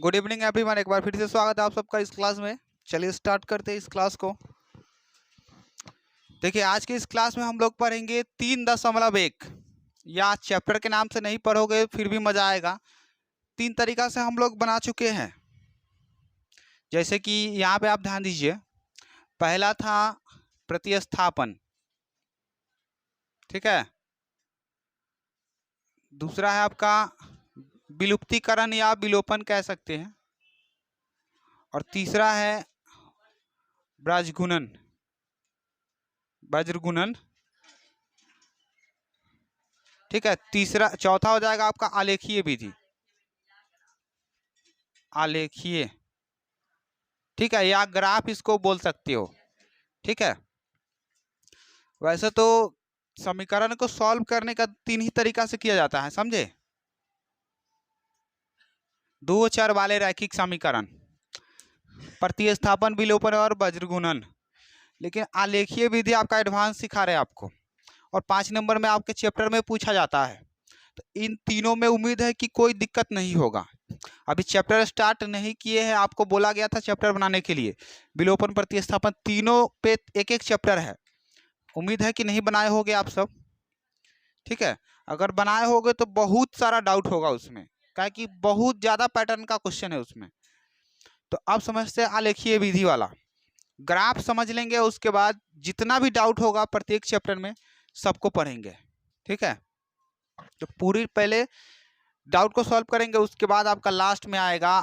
Good evening everyone, एक बार फिर से स्वागत है आप सबका इस क्लास में। चलिए स्टार्ट करते हैं इस क्लास को। देखिए, आज के इस क्लास में हम लोग पढ़ेंगे 3.1। या चैप्टर के नाम से नहीं पढ़ोगे फिर भी मजा आएगा। 3 तरीका से हम लोग बना चुके हैं। जैसे कि यहाँ पे आप ध्यान दीजिए, पहला था प्रतिस्थापन, ठीक है। दूसरा है आपका विलुप्तीकरण या विलोपन कह सकते हैं। और तीसरा है वज्रगुणन, ठीक है। चौथा हो जाएगा आपका आलेखीय विधि, आलेखीय, ठीक है, या ग्राफ इसको बोल सकते हो, ठीक है। वैसे तो समीकरण को सॉल्व करने का 3 ही तरीका से किया जाता है, समझे। 2 चर वाले रैखिक समीकरण, प्रतिस्थापन, विलोपन और वज्रगुणन। लेकिन आलेखीय विधि आपका एडवांस सिखा रहे हैं आपको, और 5 नंबर में आपके चैप्टर में पूछा जाता है। तो इन तीनों में उम्मीद है कि कोई दिक्कत नहीं होगा। अभी चैप्टर स्टार्ट नहीं किए हैं, आपको बोला गया था चैप्टर बनाने के लिए। विलोपन, प्रतिस्थापन तीनों पे एक एक चैप्टर है। उम्मीद है कि नहीं बनाए होगे आप सब, ठीक है। अगर बनाए होगे तो बहुत सारा डाउट होगा उसमें, क्या कि बहुत ज़्यादा पैटर्न का क्वेश्चन है उसमें। तो अब समझते हैं आलेखीय विधि वाला। ग्राफ समझ लेंगे, उसके बाद जितना भी डाउट होगा प्रत्येक चैप्टर में सबको पढ़ेंगे, ठीक है। तो पूरी पहले डाउट को सॉल्व करेंगे, उसके बाद आपका लास्ट में आएगा,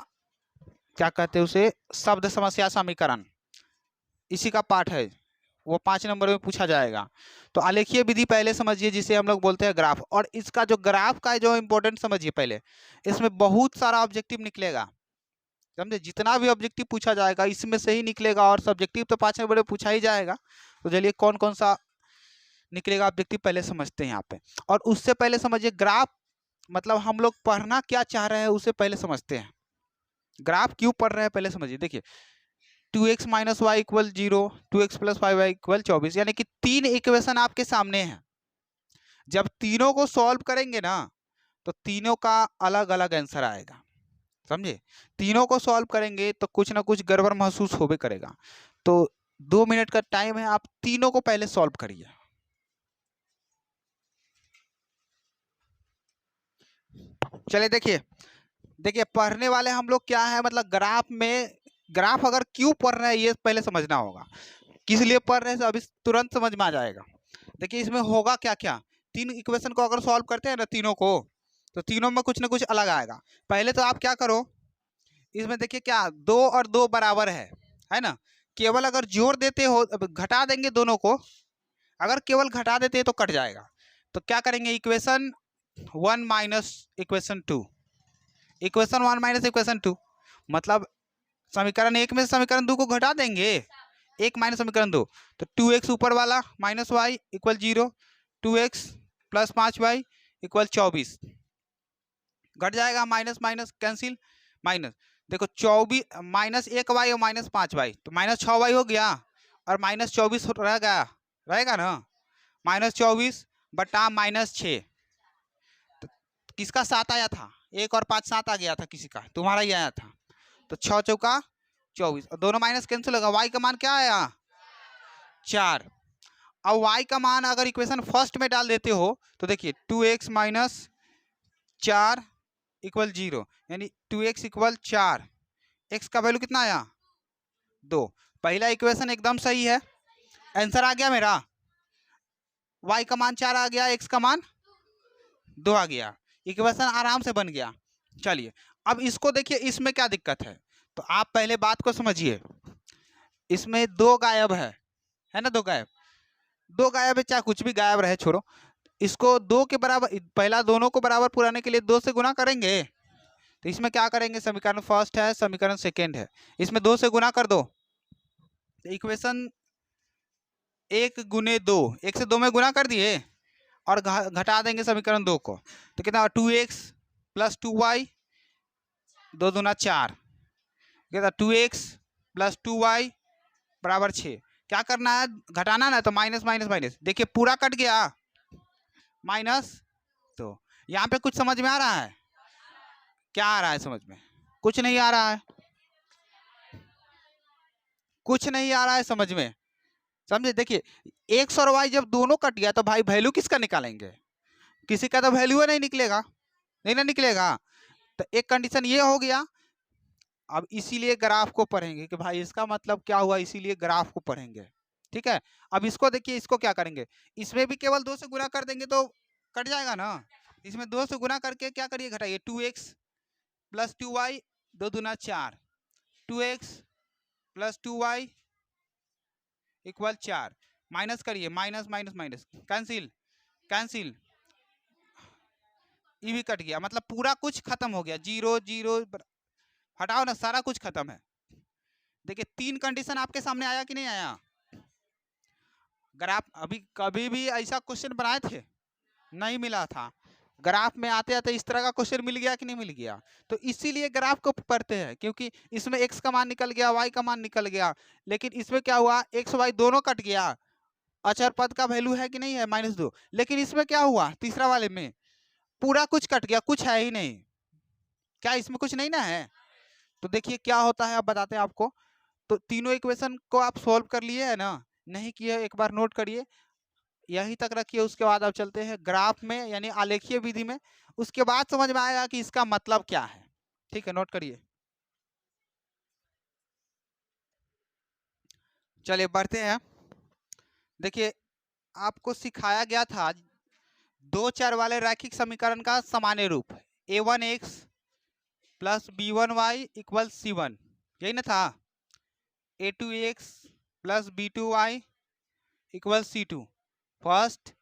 क्या कहते हैं उसे, शब्द समस्या समीकरण। इसी का पार्ट है, वो 5 नंबर में पूछा जाएगा। तो आलेखीय विधि पहले समझिए, जिसे हम लोग बोलते हैं ग्राफ। और इसका जो ग्राफ का है जो इम्पोर्टेंट समझिए पहले, इसमें बहुत सारा ऑब्जेक्टिव निकलेगा, समझे। जितना भी ऑब्जेक्टिव पूछा जाएगा इसमें से ही निकलेगा, और सब्जेक्टिव तो 5 नंबर में पूछा ही जाएगा। तो चलिए कौन कौन सा निकलेगा ऑब्जेक्टिव पहले समझते हैं यहाँ पे। और उससे पहले समझिए ग्राफ मतलब हम लोग पढ़ना क्या चाह रहे हैं उसे पहले समझते हैं। ग्राफ क्यों पढ़ रहे हैं पहले समझिए। देखिए, 2x - y = 0, 2x + 5y = 24, यानी कि 3 इक्वेशन आपके सामने हैं। जब तीनों को सॉल्व करेंगे ना, तो तीनों का अलग अलग आंसर आएगा, समझे। तीनों को सॉल्व करेंगे तो कुछ ना कुछ गड़बड़ महसूस होबे करेगा। तो 2 मिनट का टाइम है, आप तीनों को पहले सॉल्व करिए। चलिए देखिए पढ़ने वाले हम लोग क्या है, मतलब ग्राफ अगर क्यों पढ़ रहे हैं ये पहले समझना होगा। किस लिए पढ़ रहे हैं अभी तुरंत समझ में आ जाएगा। देखिए इसमें होगा क्या क्या, 3 इक्वेशन को अगर सॉल्व करते हैं ना तीनों को, तो तीनों में कुछ ना कुछ अलग आएगा। पहले तो आप क्या करो, इसमें देखिए क्या 2 और 2 बराबर है ना। केवल अगर जोड़ देते हो, घटा देंगे दोनों को, अगर केवल घटा देते हैं तो कट जाएगा। तो क्या करेंगे, equation 1 minus equation 2, equation 1 minus equation 2, मतलब समीकरण 1 में से समीकरण 2 को घटा देंगे, 1 माइनस समीकरण 2। तो 2x ऊपर वाला minus Y equal 0, 2x + 5y = 24, घट जाएगा, माइनस माइनस कैंसिल, माइनस। देखो 24 -1y और -5y, तो -6y हो गया, और -24 रह गया, रहेगा ना। -24 बटा -6, तो किसका 7 आया था, 1 और 5 7 आ गया था, किसी का, तुम्हारा ही आया था। तो 6 चौका 24, और दोनों माइनस कैंसिल होगा, y का मान क्या आया, 4। अब y का मान अगर इक्वेशन फर्स्ट में डाल देते हो तो देखिए 2x - 4 = 0, यानी 2x = 4, x का वैल्यू कितना आया, 2। पहला इक्वेशन एकदम सही है, आंसर आ गया मेरा। y का मान 4 आ गया, x का मान 2 आ गया, इक्वेशन आराम से बन गया। चलिए अब इसको देखिए, इसमें क्या दिक्कत है। तो आप पहले बात को समझिए, इसमें 2 गायब है ना, 2 गायब, 2 गायब है, चाहे कुछ भी गायब रहे, छोड़ो। इसको 2 के बराबर, पहला दोनों को बराबर पुराने के लिए 2 से गुना करेंगे। तो इसमें क्या करेंगे, समीकरण फर्स्ट है, समीकरण सेकेंड है, इसमें 2 से गुना कर दो। तो इक्वेशन 1 × 2, 1 से 2 में गुना कर दिए, और घटा देंगे समीकरण 2 को, तो कितना, 2x + 2y, 2 दूना 4, कितना 2x + 2y = 6। क्या करना है, घटाना ना, तो माइनस माइनस माइनस, देखिए पूरा कट गया, माइनस। तो यहाँ पे कुछ समझ में आ रहा है, क्या आ रहा है समझ में, कुछ नहीं आ रहा है, कुछ नहीं आ रहा है समझ में, समझे। देखिए एक्स और वाई जब दोनों कट गया तो भाई वैल्यू किसका निकालेंगे, किसी का तो वैल्यू नहीं निकलेगा, नहीं ना निकलेगा। तो एक कंडीशन ये हो गया। अब इसीलिए ग्राफ को पढ़ेंगे कि भाई इसका मतलब क्या हुआ, इसीलिए ग्राफ को पढ़ेंगे। ठीक है, अब इसको देखिए, इसको क्या करेंगे, इसमें भी केवल 2 से गुना कर देंगे तो कट जाएगा ना। इसमें 2 से गुना करके क्या करिए, घटाइए 2x प्लस 2y, 2 दूना 4, 2x plus 2y equal 4, minus करिए, minus minus minus cancel, cancel, ये भी कट गया, मतलब पूरा कुछ खत्म हो गया, 0 0 हटाओ ना, सारा कुछ खत्म है। देखिए 3 कंडीशन आपके सामने आया कि नहीं आया। ग्राफ अभी कभी भी ऐसा क्वेश्चन बनाए थे, नहीं मिला था। ग्राफ में आते आते इस तरह का क्वेश्चन मिल गया कि नहीं मिल गया। तो इसीलिए ग्राफ को पढ़ते हैं, क्योंकि इसमें x का मान निकल गया, y का मान निकल गया, लेकिन इसमें क्या हुआ, x y दोनों कट गया, अचर पद का वैल्यू है कि नहीं है, -2। लेकिन इसमें क्या हुआ, तीसरा वाले में पूरा कुछ कट गया, कुछ है ही नहीं, क्या इसमें कुछ नहीं ना है। तो देखिए क्या होता है, अब बताते हैं आपको। तो तीनों इक्वेशन को आप सोल्व कर लिए है ना, नहीं किए एक बार नोट करिए, यहीं तक रखिए। उसके बाद अब चलते हैं ग्राफ में, यानी आलेखीय विधि में, उसके बाद समझ में आएगा कि इसका मतलब क्या है। ठीक है, नोट करिए। चलिए बढ़ते हैं। देखिए आपको सिखाया गया था 2 चर वाले रैखिक समीकरण का सामान्य रूप, a1x plus b1y equal c1, यही ना था, a2x plus b2y equal c2, first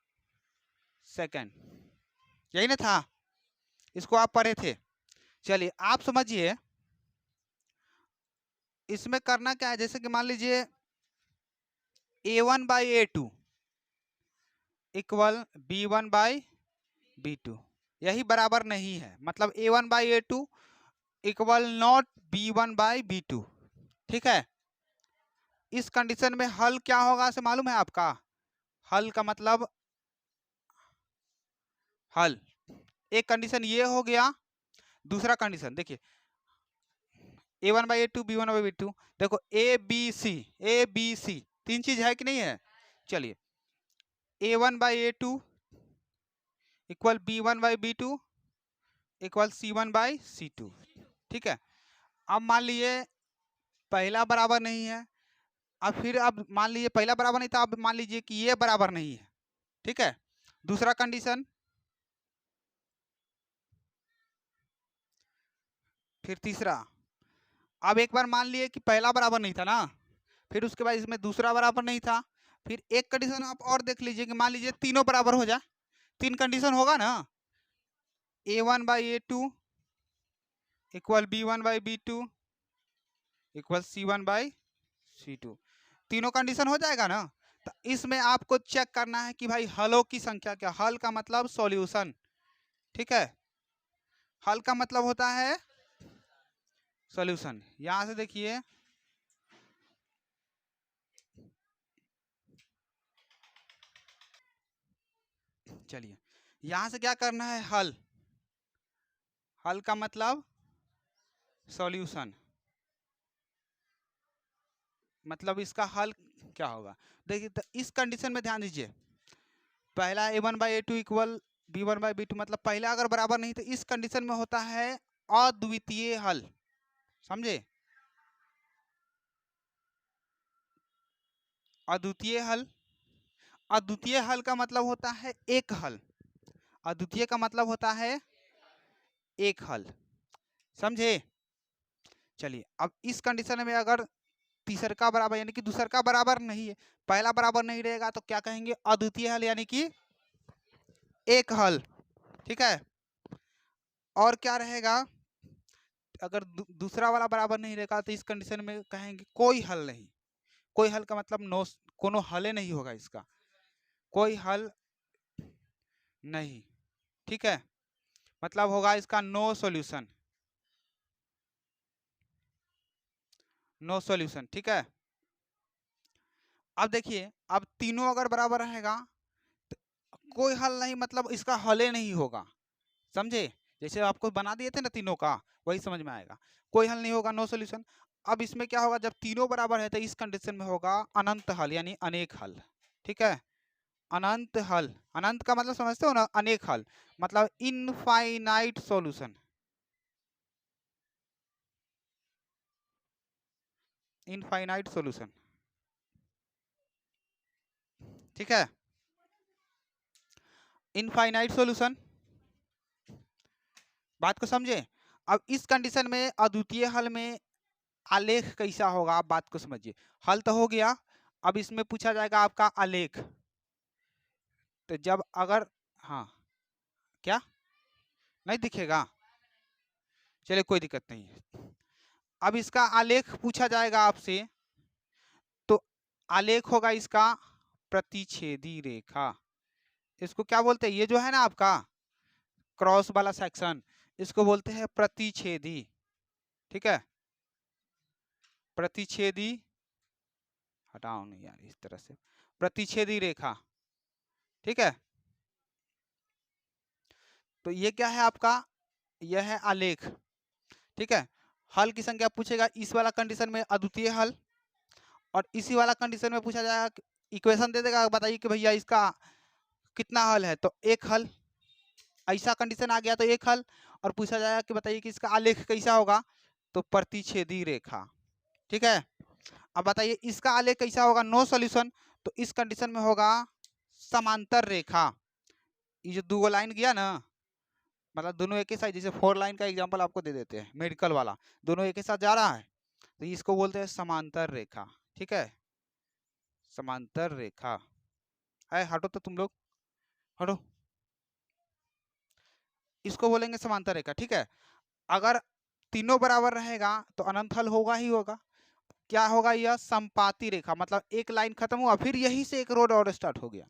second, यही ना था, इसको आप पढ़े थे। चलिए आप समझिए इसमें करना क्या है, जैसे कि मान लीजिए a1 by a2 equal b1 by b2, यही बराबर नहीं है, मतलब a1 by a2 equal not b1 by b2। ठीक है, इस कंडीशन में हल क्या होगा से मालूम है आपका, हल का मतलब हल, एक कंडीशन ये हो गया, दूसरा कंडीशन देखिए a1 by a2 b1 by b2, देखो a b c 3 चीज है कि नहीं है। चलिए a1 by a2 equal b1 by b2 equal c1 by c2। ठीक है, अब मान लीजिए पहला बराबर नहीं है, अब फिर अब मान लीजिए पहला बराबर नहीं था, अब मान लीजिए कि ये बराबर नहीं है। ठीक है, दूसरा कंडीशन, फिर तीसरा। अब एक बार मान लिए कि पहला बराबर नहीं था ना, फिर उसके बाद इसमें दूसरा बराबर नहीं था, फिर एक कंडीशन आप और देख लीजिए कि मान लीजिए तीनों बराबर हो जाए, 3 कंडीशन होगा ना, a1 by a2 equal b1 by b2 equal c1 by c2, तीनों कंडीशन हो जाएगा ना। तो इसमें आपको चेक करना है कि भाई हलों की संख्या क्या, हल का मतलब सॉल्यूशन। ठीक है, हल का मतलब होता है सॉल्यूशन। यहां से देखिए चलिए यहां से क्या करना है, हल, हल का मतलब सॉल्यूशन, मतलब इसका हल क्या होगा। देखिए तो इस कंडीशन में ध्यान दीजिए, पहला a1 by a2 equal b1 by b2, मतलब पहला अगर बराबर नहीं तो इस कंडीशन में होता है अद्वितीय हल, समझे। अद्वितीय हल, अद्वितीय हल का मतलब होता है एक हल, अद्वितीय का मतलब होता है एक हल, समझे। चलिए अब इस कंडीशन में अगर तीसर का बराबर यानी कि दूसर का बराबर नहीं है, पहला बराबर नहीं रहेगा तो क्या कहेंगे, अद्वितीय हल यानी कि एक हल। ठीक है, और क्या रहेगा, अगर दूसरा वाला बराबर नहीं रहेगा तो इस कंडीशन में कहेंगे कोई हल नहीं, कोई हल का मतलब नो, कोनो हल नहीं होगा इसका, कोई हल नहीं। ठीक है, मतलब होगा इसका नो सॉल्यूशन, नो सॉल्यूशन। ठीक है, अब देखिए अब तीनों अगर बराबर रहेगा तो कोई हल नहीं, मतलब इसका हल नहीं होगा, समझे। जैसे आपको बना दिए थे ना तीनों का, वही समझ में आएगा। कोई हल नहीं होगा, नो सोल्यूशन। अब इसमें क्या होगा, जब तीनों बराबर है तो इस कंडीशन में होगा अनंत हल यानी अनेक हल। ठीक है, अनंत हल, अनंत का मतलब समझते हो ना, अनेक हल मतलब इनफाइनाइट सॉल्यूशन, इनफाइनाइट सॉल्यूशन। ठीक है, इनफाइनाइट सॉल्यूशन, बात को समझे। अब इस कंडीशन में अद्वितीय हल में आलेख कैसा होगा, आप बात को समझिए। हल तो हो गया, अब इसमें पूछा जाएगा आपका आलेख। तो जब अगर, हाँ क्या नहीं दिखेगा, चलिए कोई दिक्कत नहीं है। अब इसका आलेख पूछा जाएगा आपसे, तो आलेख होगा इसका प्रतिच्छेदी रेखा। इसको क्या बोलते हैं, ये जो है ना आपका क्रॉस वाला सेक्शन, इसको बोलते हैं प्रतिच्छेदी। ठीक है, प्रतिच्छेदी, हटाओ नहीं यार, इस तरह से प्रतिच्छेदी रेखा। ठीक है, तो ये क्या है आपका, यह है आलेख। ठीक है, हल की संख्या पूछेगा इस वाला कंडीशन में अद्वितीय हल, और इसी वाला कंडीशन में पूछा जाएगा, इक्वेशन दे देगा, बताइए कि भैया इसका कितना हल है, तो एक हल। ऐसा कंडीशन आ गया तो एक हल, और पूछा जाएगा कि बताइए कि इसका आलेख कैसा होगा, तो प्रतिच्छेदी रेखा। ठीक है, अब बताइए इसका आलेख कैसा होगा, नो सॉल्यूशन, तो इस कंडीशन में होगा समांतर रेखा। ये जो दो लाइन गया ना, मतलब दोनों एक ही साइड, जैसे 4 लाइन का एग्जांपल आपको दे देते हैं मेडिकल वाला, दोनों एक ही साथ जा रहा है, तो इसको बोलते हैं समांतर रेखा। ठीक है, समांतर रेखा है, हटो तो तुम लोग, हटो, इसको बोलेंगे समांतर रेखा। ठीक है, अगर तीनों बराबर रहेगा तो अनंत हल होगा ही होगा। क्या होगा, यह संपाती रेखा, मतलब एक लाइन खत्म हुआ फिर यहीं से एक रोड और स्टार्ट हो गया।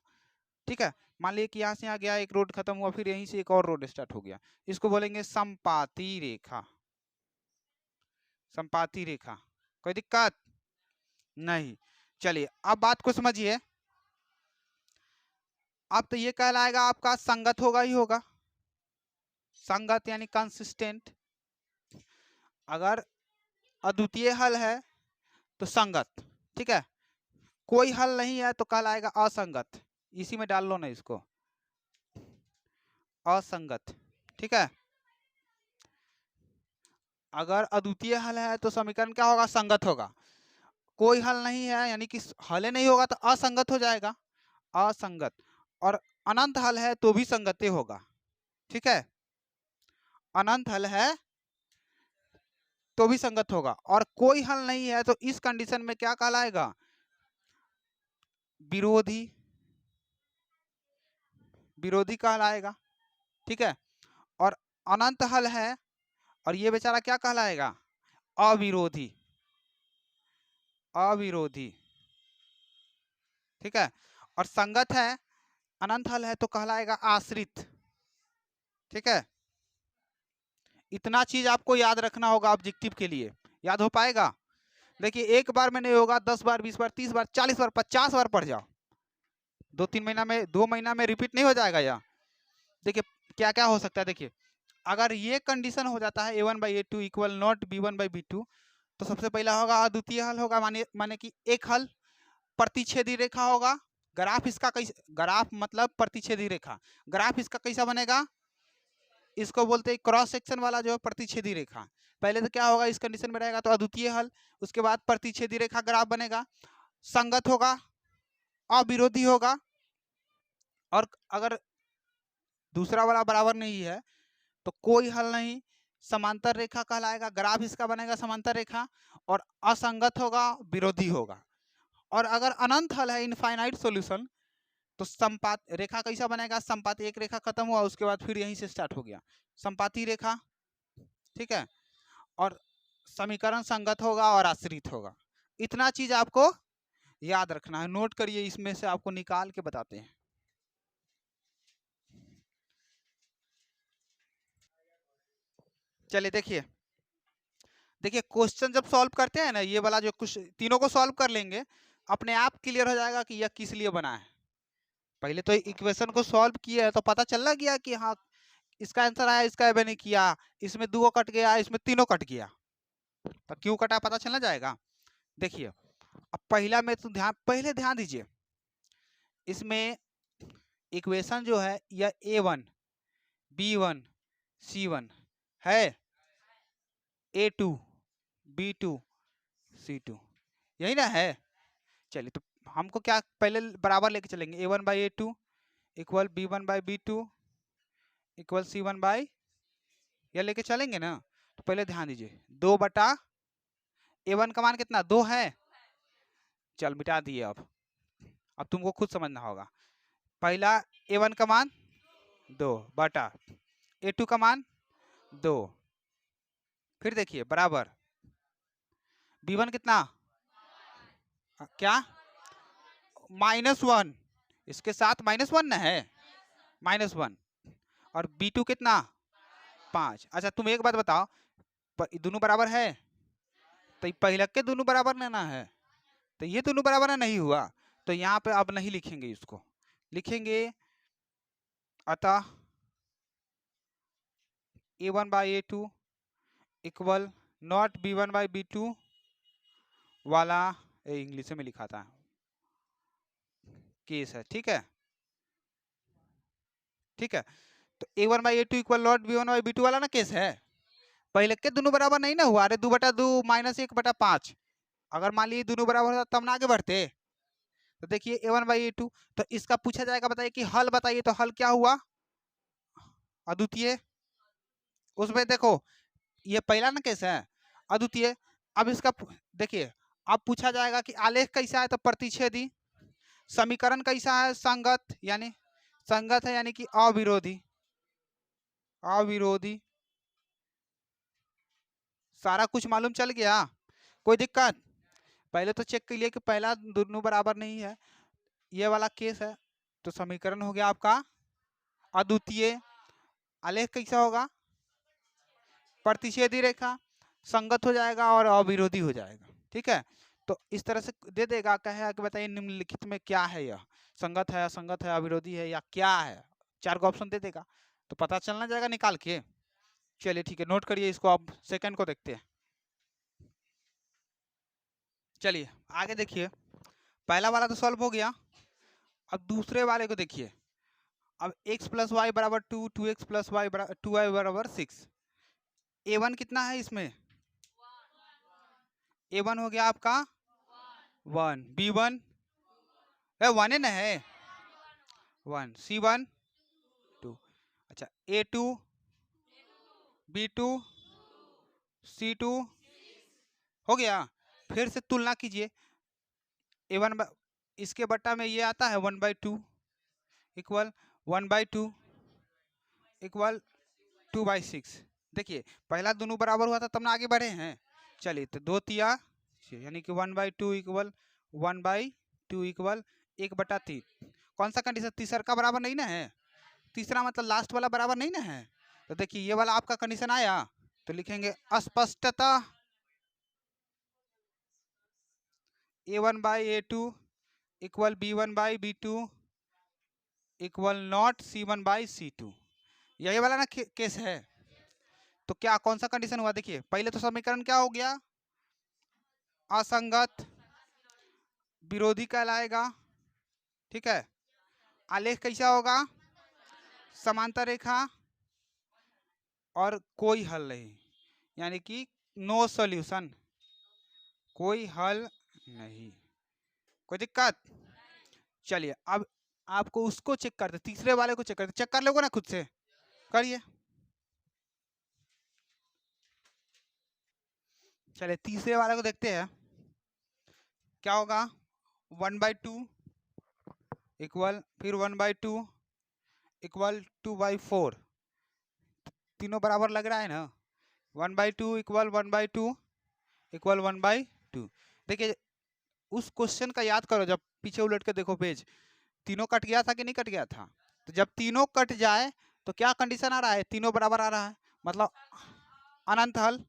ठीक है, मान लीजिए कि यहाँ से यहाँ गया, एक रोड खत्म हुआ, फिर यहीं से एक और रोड स्टार्ट हो गया, इसको बोलेंगे संपाती रेखा। संपाती रेखा, कोई दिक्कत नहीं। चलिए अब बात को समझिए। अब तो ये कहलाएगा आपका संगत होगा ही होगा, संगत यानी कंसिस्टेंट। अगर अद्वितीय हल है तो संगत। ठीक है, कोई हल नहीं है तो कहलाएगा असंगत, इसी में डाल लो ना इसको, असंगत। ठीक है, अगर अद्वितीय हल है तो समीकरण क्या होगा, संगत होगा। कोई हल नहीं है यानी कि हल नहीं होगा तो असंगत हो जाएगा, असंगत। और अनंत हल है तो भी संगत होगा। ठीक है, अनंत हल है तो भी संगत होगा, और कोई हल नहीं है तो इस कंडीशन में क्या कहलाएगा, विरोधी, विरोधी कहलाएगा। ठीक है, और अनंत हल है और ये बेचारा क्या कहलाएगा, अविरोधी, अविरोधी। ठीक है, और संगत है, अनंत हल है तो कहलाएगा आश्रित। ठीक है, इतना चीज आपको याद रखना होगा ऑब्जेक्टिव के लिए, याद हो पाएगा। देखिए एक बार में नहीं होगा, 10 बार, 20 बार, 30 बार, 40 बार, 50 बार पढ़ जाओ, 2-3 महीना में, 2 महीना में रिपीट नहीं हो जाएगा या। देखिए क्या क्या हो सकता है, देखिए अगर ये कंडीशन हो जाता है a1/a2 इक्वल नॉट b1/b2, तो सबसे पहला होगा अद्वितीय हल होगा, माने माने कि एक हल, प्रतिच्छेदी रेखा होगा। ग्राफ इसका कैसे, ग्राफ मतलब प्रतिच्छेदी रेखा, ग्राफ इसका कैसा बनेगा, इसको बोलते हैं क्रॉस सेक्शन वाला जो है प्रतिच्छेदी रेखा। पहले तो क्या होगा, इस कंडीशन में रहेगा तो अद्वितीय हल, उसके बाद प्रतिच्छेदी रेखा ग्राफ बनेगा, संगत होगा, अविरोधी होगा, और अगर दूसरा वाला बराबर नहीं है तो कोई हल नहीं, समांतर रेखा कहलाएगा, ग्राफ इसका बनेगा समांतर रेखा, और असंगत होगा, विरोधी होगा। और अगर अनंत हल है, इनफाइनाइट सॉल्यूशन, तो संपात रेखा कैसा बनेगा, संपात, एक रेखा खत्म हुआ उसके बाद फिर यहीं से स्टार्ट हो गया, संपाती रेखा। ठीक है, और समीकरण संगत होगा और आश्रित होगा। इतना चीज आपको याद रखना है, नोट करिए, इसमें से आपको निकाल के बताते हैं। चलिए देखिए, देखिए क्वेश्चन जब सॉल्व करते हैं ना, ये वाला जो कुछ तीनों को सॉल्व कर लेंगे, अपने आप क्लियर हो जाएगा कि यह किस लिए बना है। पहले तो इक्वेशन को सॉल्व किया है तो पता चल गया कि हाँ इसका आंसर आया, इसका मैंने किया, इसमें 2 कट गया, इसमें 3 कट गया, तो क्यों कटा पता चलना जाएगा। देखिए अब पहला में तो पहले ध्यान दीजिए, इसमें इक्वेशन जो है यह A1 B1 C1 है, A2 B2 C2 यही ना है। चलिए तो हमको क्या पहले बराबर लेके चलेंगे, A1/A2 equal B1/B2 equal C1/, यह लेके चलेंगे ना। तो पहले ध्यान दीजिए 2/A1 का मान कितना 2 है, चल मिटा दिए। अब तुमको खुद समझना होगा, पहला A1 का मान 2 बटा A2 का मान 2, फिर देखिए बराबर B1 कितना क्या -1, इसके साथ -1 ना है, -1, और B2 कितना 5। अच्छा तुम एक बात बताओ, दोनों बराबर है, तो पहले के दोनों बराबर ना है, तो ये दोनों बराबर नहीं हुआ, तो यहाँ पे अब नहीं लिखेंगे, इसको लिखेंगे अतः A1/A2 इक्वल नॉट B1/B2 वाला, इंग्लिश में लिखा था केस है, ठीक है। ठीक है, तो A1/A2 इक्वल नॉट B1/B2 वाला ना केस है, पहले के दोनों बराबर नहीं ना हुआ, अरे 2/2 -1/5, अगर मान लीजिए दोनों बराबर होता तब ना आगे बढ़ते। तो देखिए A1/A2, तो इसका पूछा जाएगा, बताइए कि हल बताइए, तो हल क्या हुआ अद्वितीय, उसमें देखो ये पहला ना केस है अद्वितीय। अब इसका देखिए, अब पूछा जाएगा कि आलेख कैसा है, तो प्रतिच्छेदी, समीकरण कैसा है संगत, यानी संगत है यानी कि अविरोधी, अविरोधी, सारा कुछ मालूम चल गया, कोई दिक्कत। पहले तो चेक कर लिए कि पहला दोनों बराबर नहीं है, ये वाला केस है, तो समीकरण हो गया आपका अद्वितीय, आलेख कैसा होगा प्रतिच्छेदी रेखा, संगत हो जाएगा और अविरोधी हो जाएगा, ठीक है। तो इस तरह से दे देगा, कहेगा कि बताइए निम्नलिखित में क्या है, यह संगत है, असंगत है, अविरोधी है या क्या है, 4 को ऑप्शन दे देगा, तो पता चलना जाएगा निकाल के। चलिए ठीक है, नोट करिए इसको, अब सेकंड को देखते हैं। चलिए आगे देखिए, पहला वाला तो सॉल्व हो गया, अब दूसरे वाले को देखिए। अब x + y = 2, 2x + y 2y = 6, A1 कितना है इसमें, A1 हो गया आपका 1, B1 1 ना है 1, C1 2, अच्छा A2 B2 C2 हो गया। फिर से तुलना कीजिए, A1 इसके बट्टा में ये आता है 1/2 इक्वल 1/2 इक्वल 2/6। देखिए पहला दोनों बराबर हुआ था तब ना आगे बढ़े हैं। चलिए तो 2 तिया यानी कि 1/2 इक्वल 1/2 इक्वल 1/3। कौन सा कंडीशन, तीसरा का बराबर नहीं ना है, तीसरा मतलब लास्ट वाला बराबर नहीं ना है। तो देखिए ये वाला आपका कंडीशन आया, तो लिखेंगे अस्पष्टता A1/A2 equal B1/B2 equal not C1/C2, यही वाला ना केस है। तो क्या कौन सा कंडीशन हुआ, देखिए पहले तो समीकरण क्या हो गया असंगत, विरोधी कहलाएगा, ठीक है। आलेख कैसा होगा समांतर रेखा, और कोई हल नहीं, यानी कि नो सॉल्यूशन, कोई हल नहीं, कोई दिक्कत। चलिए अब आपको उसको चेक करते, तीसरे वाले को चेक करते, चेक कर लोगे ना खुद से, करिए। चलिए तीसरे वाले को देखते हैं क्या होगा, 1/2 इक्वल फिर 1/2 इक्वल 2/4, तीनों बराबर लग रहा है ना, 1/2 इक्वल 1/2 इक्वल 1/2। देखिए उस क्वेश्चन का याद करो, जब पीछे उलट के देखो पेज, तीनों कट गया था कि नहीं कट गया था, तो जब तीनों कट जाए तो क्या कंडीशन आ रहा है, तीनों बराबर आ रहा है, मतलब अनंत हल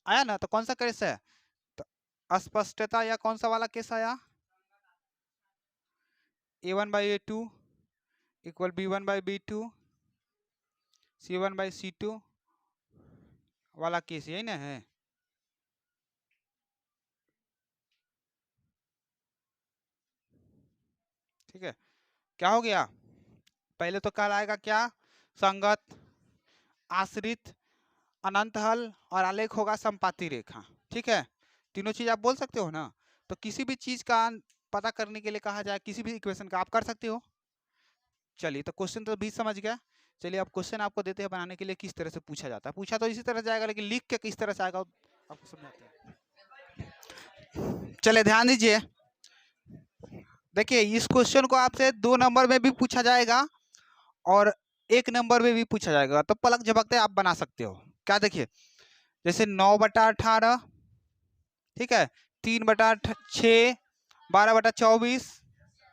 आया ना। तो कौन सा केस है, तो अस्पष्टता या कौन सा वाला केस आया, A1/A2 इक्वल B1/B2 C1/C2 वाला केस यही ना है। ठीक है, क्या हो गया? पहले तो कहलाएगा क्या? संगत, आश्रित, अनंत हल और आलेख होगा संपाती रेखा। ठीक है, तीनों चीज आप बोल सकते हो ना। तो किसी भी चीज का पता करने के लिए कहा जाए, किसी भी इक्वेशन का आप कर सकते हो। चलिए, तो क्वेश्चन तो भी समझ गया। चलिए, अब क्वेश्चन आपको देते हैं बनाने के लिए किस तरह से पूछा जाता है। पूछा तो इसी तरह जाएगा, लेकिन लिख के किस तरह से आएगा आपको समझाते हैं। चलिए ध्यान दीजिए, देखिए इस क्वेश्चन को आपसे 2 नंबर में भी पूछा जाएगा और 1 नंबर में भी पूछा जाएगा, तो पलक झपकते आप बना सकते हो। क्या देखिए, जैसे 9/18, ठीक है, 3/6, 12/24,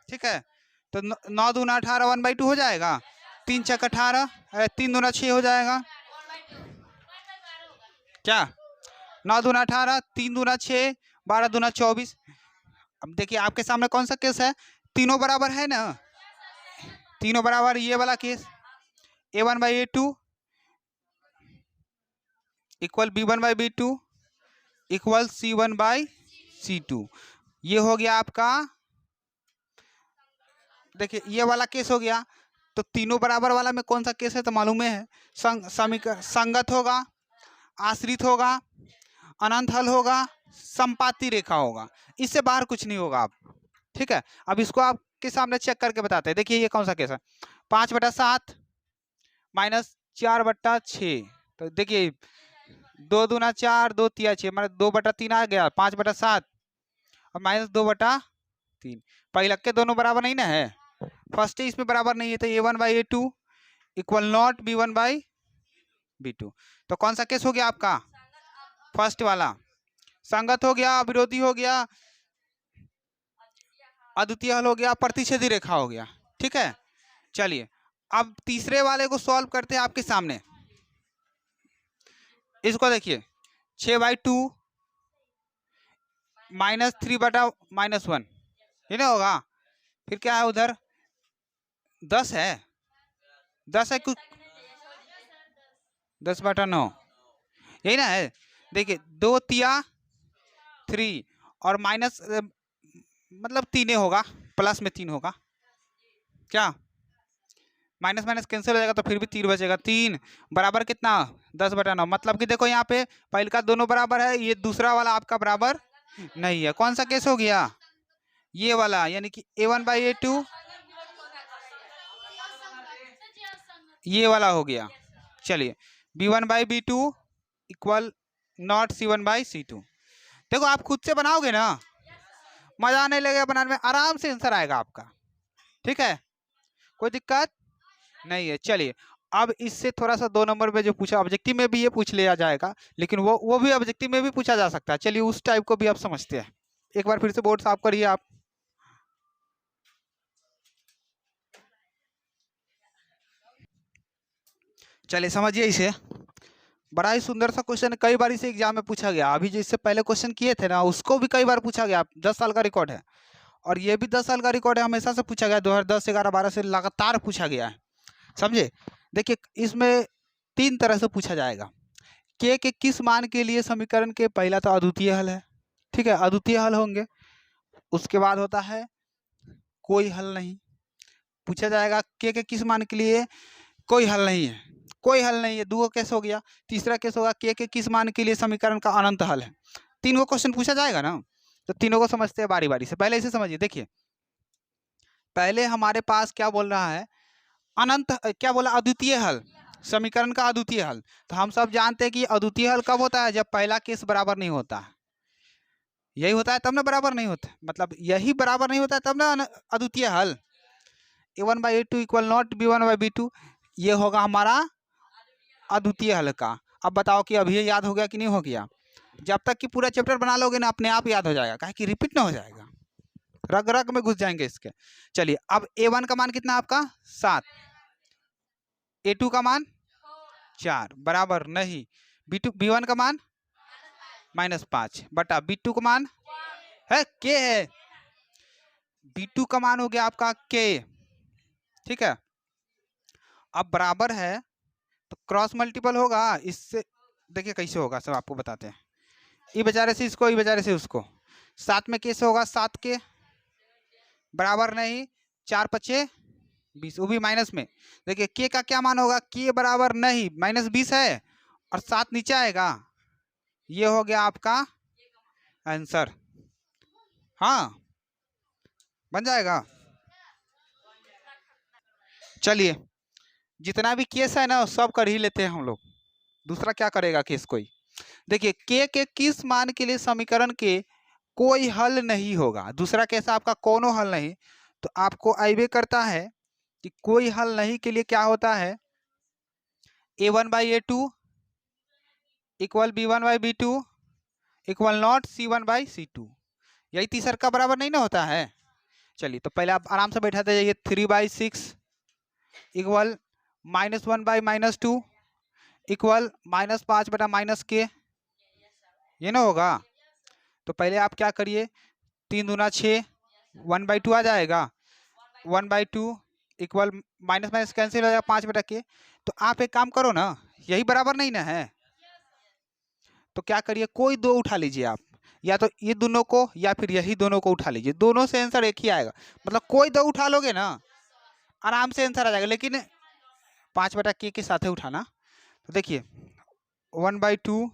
ठीक है, तो 9 दूना 18, 1/2 हो जाएगा। 3 छक 18, 3 दूना 6 हो जाएगा। क्या 9 दूना 18, 3 दूना 6, 12 दूना 24। अब देखिए आपके सामने कौन सा केस है, तीनों बराबर है ना, तीनों बराबर। ये वाला case A1/A2 equal B1/B2 equal C1/C2, ये हो गया आपका। देखिए ये वाला केस हो गया। तो तीनों बराबर वाला में कौन सा केस है तो मालूम है, समीकरण संगत होगा, आश्रित होगा, अनंत हल होगा, संपाती रेखा होगा। इससे बाहर कुछ नहीं होगा आप। ठीक है, अब इसको आपके सामने चेक करके बताते हैं। देखिए ये कौन सा केस है, 5/7 -4/6। तो देखिए 2 दूना 4, 2 तिया 6, मतलब 2/3 आ गया, 5/7 और -2/3। पहले के दोनों बराबर नहीं ना है, फर्स्ट इसमें बराबर नहीं है, तो A1/A2 इक्वल नॉट B1/B2। तो कौन सा केस हो गया आपका, फर्स्ट वाला। संगत हो गया, विरोधी हो गया, अद्वितीय हल हो गया, प्रतिच्छेदी रेखा हो गया। ठीक है, चलिए अब तीसरे वाले को सॉल्व करते हैं आपके सामने। इसको देखिए 6/2 -3/-1, ये ना होगा। फिर क्या है उधर, 10 है, 10 है कुछ, 10/9, यही ना है। देखिए 2 तिया 3 और माइनस मतलब 3 होगा, प्लस में 3 होगा। क्या माइनस माइनस कैंसिल हो जाएगा, तो फिर भी 3 बचेगा। 3 बराबर कितना, 10/9। मतलब कि देखो यहाँ पे पहले का दोनों बराबर है, ये दूसरा वाला आपका बराबर नहीं है। कौन सा केस हो गया, ये वाला, यानी कि A1/A2 ये वाला हो गया। चलिए B1/B2 इक्वल नॉट C1/C2। देखो आप खुद से बनाओगे ना, मजा आने लगेगा बनाने में, आराम से आंसर आएगा आपका। ठीक है, कोई दिक्कत नहीं है। चलिए अब इससे थोड़ा सा 2 नंबर में जो पूछा, ऑब्जेक्टिव में भी ये पूछ लिया जाएगा, लेकिन वो भी ऑब्जेक्टिव में भी पूछा जा सकता है। चलिए उस टाइप को भी आप समझते हैं। एक बार फिर से बोर्ड साफ करिए आप। चलिए समझिए इसे, बड़ा ही सुंदर सा क्वेश्चन, कई बार इसे एग्जाम में पूछा गया। अभी जो इससे पहले क्वेश्चन किए थे ना, उसको भी कई बार पूछा गया। 10 साल का रिकॉर्ड है, और ये भी 10 साल का रिकॉर्ड है, हमेशा से पूछा गया। 2010, 11, 12 से लगातार पूछा गया है। समझे, देखिए इसमें 3 तरह से पूछा जाएगा। के किस मान के लिए समीकरण के, पहला तो अद्वितीय हल है। ठीक है, अद्वितीय हल होंगे। उसके बाद होता है कोई हल नहीं, पूछा जाएगा के किस मान के लिए कोई हल नहीं है, कोई हल नहीं है, 2 केस हो गया। तीसरा केस होगा के किस मान के लिए समीकरण का अनंत हल है। 3 को क्वेश्चन पूछा जाएगा ना, तो तीनों को समझते हैं बारी बारी से। पहले इसे समझिए, देखिए पहले हमारे पास क्या बोल रहा है, अनंत, क्या बोला, अद्वितीय हल, समीकरण का अद्वितीय हल। तो हम सब जानते हैं कि अद्वितीय हल कब होता है, जब पहला केस बराबर नहीं होता है। यही होता है तब ना बराबर नहीं होता, मतलब यही बराबर नहीं होता है तब ना अद्वितीय हल। A1/A2 इक्वल नॉट B1/B2, ये होगा हमारा अद्वितीय हल का। अब बताओ कि अभी याद हो गया कि नहीं हो गया। जब तक कि पूरा चैप्टर बना लोगे ना, अपने आप याद हो जाएगा, काहे कि रिपीट ना हो जाएगा, रग रग में घुस जाएंगे इसके। चलिए अब A1 का मान कितना आपका 7, A2 का मान 4 बराबर नहीं, B1 का मान -5 बटा B2 का मान है के है, B2 का मान हो गया आपका के। ठीक है, अब बराबर है तो क्रॉस मल्टीपल होगा इससे। देखिए कैसे होगा, सब आपको बताते हैं। ई बेचारे से इसको, ई बेचारे से उसको, 7 में कैसे होगा, 7 के बराबर नहीं, 4 पचे 20, वो भी माइनस में। देखिए के का क्या मान होगा, के बराबर नहीं, -20 है और 7 नीचे आएगा। ये हो गया आपका आंसर। हाँ, बन जाएगा। चलिए, जितना भी केस है ना सब कर ही लेते हैं हम लोग। दूसरा क्या करेगा केस कोई। देखिए के किस मान के लिए समीकरण के कोई हल नहीं होगा। दूसरा केस आपका कोनो हल नहीं, तो आपको आइबे करता है कि कोई हल नहीं के लिए क्या होता है, a1/a2 equal b1/b2 equal not c1/c2। यही तीसरा का बराबर नहीं ना होता है। चलिए तो पहले आप आराम से बैठाते जाइए, 3/6 इक्वल -1/-2 इक्वल -5/-k, ये ना होगा। तो पहले आप क्या करिए, 3 दूना 6, 1/2 आ जाएगा, 1/2 इक्वल माइनस माइनस कैंसिल हो जाएगा, 5/k। तो आप एक काम करो ना, यही बराबर नहीं ना है, तो क्या करिए, कोई दो उठा लीजिए आप, या तो ये दोनों को या फिर यही दोनों को उठा लीजिए, दोनों से आंसर एक ही आएगा। मतलब कोई दो उठा लोगे ना आराम से आंसर आ जाएगा, लेकिन 5/k के साथ ही उठाना। तो देखिए 1/2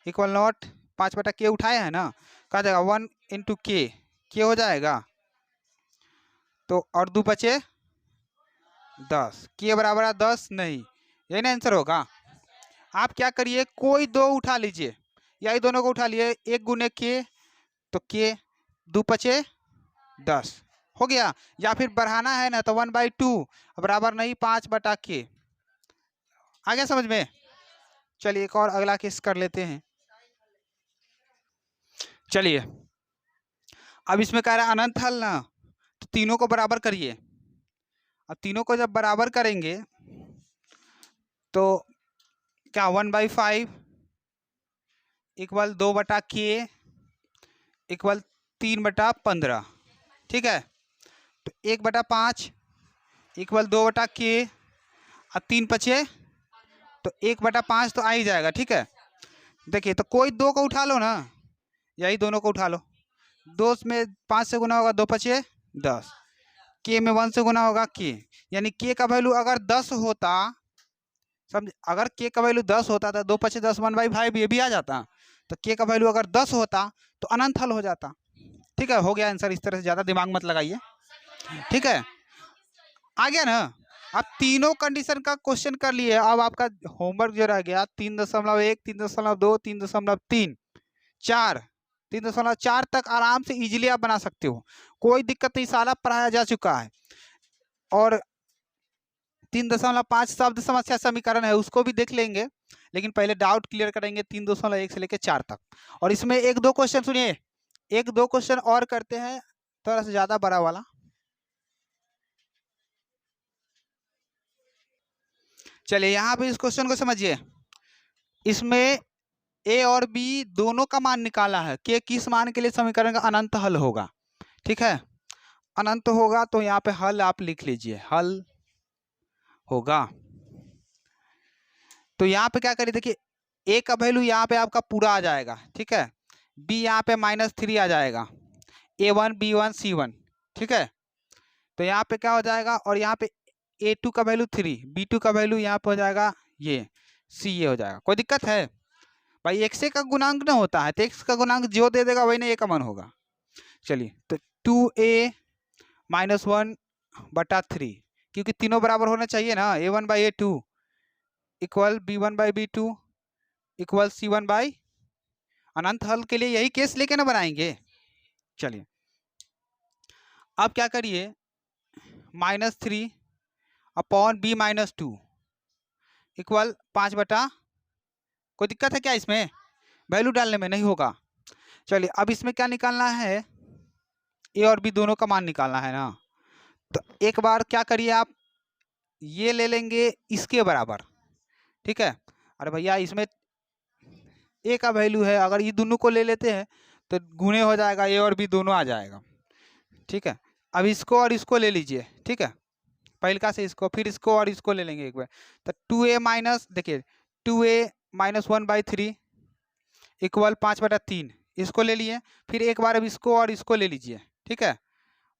इक्वल नॉट 5/k उठाए हैं ना, कहा जाएगा 1 × k हो जाएगा, तो और 2 बचे 10, k बराबर 10 नहीं, यही ना आंसर होगा। आप क्या करिए, कोई दो उठा लीजिए, या दोनों को उठा लिए, 1 × k तो k 2 बचे 10 हो गया। या फिर बढ़ाना है ना तो 1/2 बराबर नहीं 5/k। आ गया समझ में। चलिए एक और अगला केस कर लेते हैं। चलिए अब इसमें कह रहा है अनंत हल ना, तो तीनों को बराबर करिए। अब तीनों को जब बराबर करेंगे तो क्या 1/5 इक्वल 2/k इक्वल 3/15, ठीक है। तो 1/5 इक्वल 2/k और 3 बचे तो 1/5 तो आ ही जाएगा, ठीक है। देखिए तो कोई दो को उठा लो ना, यही दोनों को उठा लो, 2 में 5 से गुना होगा 2 बचे 10, के में 1 से गुना होगा के, यानी के का वैल्यू अगर 10 होता, समझ, अगर के का वैल्यू 10 होता तो 2 पचे 10 1/5 ये भी आ जाता। तो के का वैल्यू अगर 10 होता तो अनंत हल हो जाता। ठीक है, हो गया आंसर। इस तरह से ज़्यादा दिमाग मत लगाइए, ठीक है। आ गया ना। अब तीनों कंडीशन का क्वेश्चन कर लिए। अब आपका होमवर्क जो रह गया 3.1 3.2 3.3 4 3.4 तक आराम से इजीली आप बना सकते हो, कोई दिक्कत नहीं, सारा पढ़ाया जा चुका है। और 3.5 शब्द समस्या समीकरण है उसको भी देख लेंगे, लेकिन पहले डाउट क्लियर करेंगे 3.1 से लेकर 4 तक। और इसमें एक दो क्वेश्चन सुनिए, एक दो क्वेश्चन और करते हैं, थोड़ा सा ज्यादा बड़ा वाला। चलिए यहाँ पे इस क्वेश्चन को समझिए। इसमें ए और बी दोनों का मान निकाला है कि किस मान के लिए समीकरण का अनंत हल होगा। ठीक है, अनंत होगा तो यहाँ पे हल आप लिख लीजिए, हल होगा। तो यहाँ पे क्या करिए, देखिए ए का वैल्यू यहाँ पे आपका पूरा आ जाएगा, ठीक है। बी यहाँ पे -3 आ जाएगा, A1 B1 C1, ठीक है। तो यहाँ पे क्या हो जाएगा, और यहाँ पे A2 का वैल्यू 3, B2 का वैल्यू यहाँ पे हो जाएगा ये C, ये हो जाएगा। कोई दिक्कत है भाई, x का गुणांक ना होता है तो x का गुणांक जो दे देगा वही ना a का मान होगा। चलिए तो 2a - 1/3, क्योंकि तीनों बराबर होना चाहिए ना, A1/A2 equal B1/B2 equal C1/, अनंत हल के लिए यही केस लेके ना बनाएंगे। चलिए अब क्या करिए, -3 अपॉन B - 2 इक्वल 5/, कोई दिक्कत है क्या इसमें, वैल्यू डालने में नहीं होगा। चलिए अब इसमें क्या निकालना है, ए और बी दोनों का मान निकालना है ना। तो एक बार क्या करिए, आप ये ले लेंगे इसके बराबर, ठीक है। अरे भैया इसमें ए का वैल्यू है, अगर ये दोनों को ले लेते हैं तो गुणे हो जाएगा, ए और बी दोनों आ जाएगा, ठीक है। अब इसको और इसको ले लीजिए, ठीक है, पहलका से इसको, फिर इसको और इसको ले लेंगे एक बार। तो 2a माइनस, देखिए 2a माइनस 1/3 इक्वल 5/3, इसको ले लिए। फिर एक बार अब इसको और इसको ले लीजिए, ठीक है।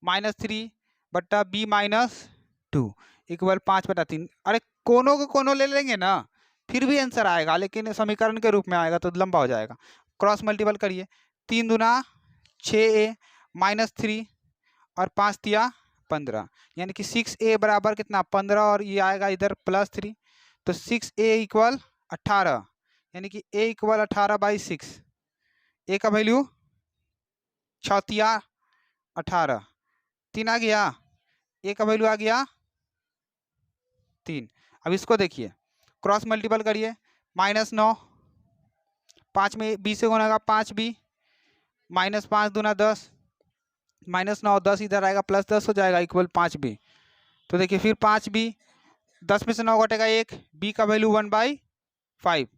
-3/b minus 2 equal 5/3। अरे कोनों को कोनों ले लेंगे ना, फिर भी आंसर आएगा, लेकिन समीकरण के रूप में आएगा तो लंबा हो जाएगा। क्रॉस मल्टीपल करिए, 3 दूना 6a -3 और 5 तिया 15, यानी कि 6a बराबर कितना 15, और ये आएगा इधर +3, तो 6a इक्वल 18, यानी कि a इक्वल 18/6। a का वैल्यू 6 तिया 18, 3 आ गया, a का वैल्यू आ गया 3। अब इसको देखिए, क्रॉस मल्टीपल करिए, -9, 5 में b से गुना होगा 5b, -5 दूना 10, -9 10 इधर आएगा +10 हो जाएगा इक्वल 5b। तो देखिए फिर 5b, 10 में से 9 घटेगा 1, b का वैल्यू 1/5,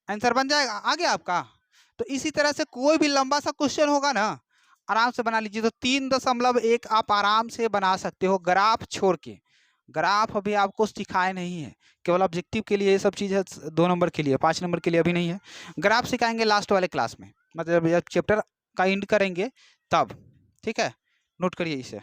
आंसर बन जाएगा। आ गया आपका। तो इसी तरह से कोई भी लंबा सा क्वेश्चन होगा ना, आराम से बना लीजिए। तो 3.1 आप आराम से बना सकते हो, ग्राफ छोड़ के। ग्राफ अभी आपको सिखाए नहीं है, केवल ऑब्जेक्टिव के लिए ये सब चीज़ है, 2 नंबर के लिए, 5 नंबर के लिए अभी नहीं है। ग्राफ सिखाएंगे लास्ट वाले क्लास में, मतलब जब चैप्टर का एंड करेंगे तब, ठीक है। नोट करिए इसे।